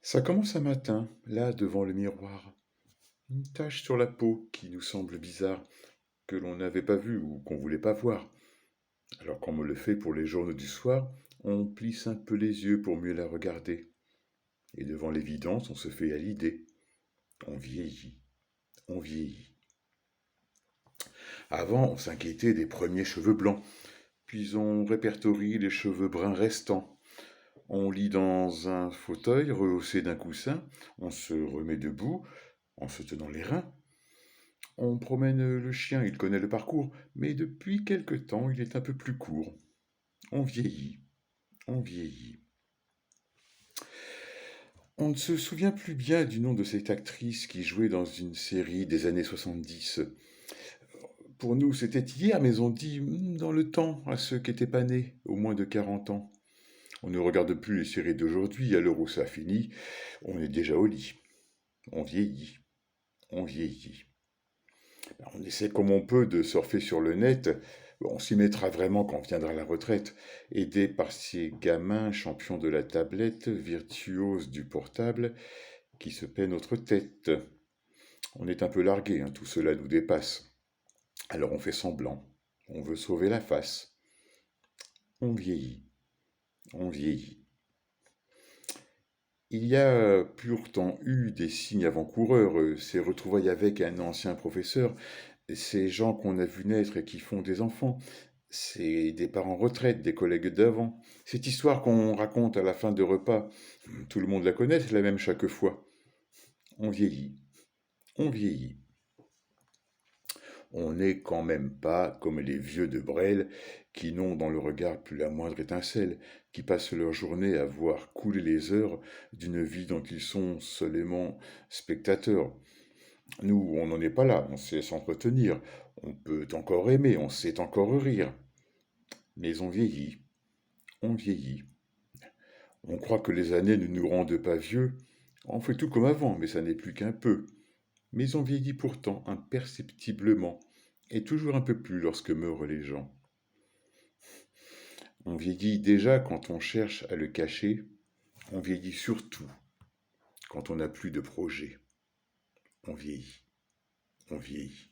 Ça commence un matin, là devant le miroir. Une tache sur la peau qui nous semble bizarre, que l'on n'avait pas vue ou qu'on voulait pas voir. Alors comme on le fait pour les journaux du soir, on plisse un peu les yeux pour mieux la regarder. Et devant l'évidence, on se fait à l'idée. On vieillit, on vieillit. Avant, on s'inquiétait des premiers cheveux blancs, puis on répertorie les cheveux bruns restants. On lit dans un fauteuil rehaussé d'un coussin, on se remet debout en se tenant les reins. On promène le chien, il connaît le parcours, mais depuis quelque temps, il est un peu plus court. On vieillit, on vieillit. On ne se souvient plus bien du nom de cette actrice qui jouait dans une série des années 70. Pour nous, c'était hier, mais on dit dans le temps à ceux qui n'étaient pas nés, au moins de 40 ans. On ne regarde plus les séries d'aujourd'hui, à l'heure où ça finit, on est déjà au lit. On vieillit, on vieillit. On essaie comme on peut de surfer sur le net. On s'y mettra vraiment quand viendra la retraite, aidé par ces gamins champions de la tablette, virtuoses du portable, qui se paient notre tête. On est un peu largué, tout cela nous dépasse. Alors on fait semblant, on veut sauver la face. On vieillit, on vieillit. Il y a pourtant eu des signes avant-coureurs, ces retrouvailles avec un ancien professeur, ces gens qu'on a vus naître et qui font des enfants, c'est des parents en retraite, des collègues d'avant. Cette histoire qu'on raconte à la fin de repas, tout le monde la connaît, c'est la même chaque fois. On vieillit, on vieillit. On n'est quand même pas comme les vieux de Brel qui n'ont dans le regard plus la moindre étincelle, qui passent leur journée à voir couler les heures d'une vie dont ils sont seulement spectateurs. Nous, on n'en est pas là, on sait s'entretenir, on peut encore aimer, on sait encore rire. Mais on vieillit, on vieillit. On croit que les années ne nous rendent pas vieux. On fait tout comme avant, mais ça n'est plus qu'un peu. Mais on vieillit pourtant imperceptiblement, et toujours un peu plus lorsque meurent les gens. On vieillit déjà quand on cherche à le cacher. On vieillit surtout quand on n'a plus de projet. On vieillit, on vieillit.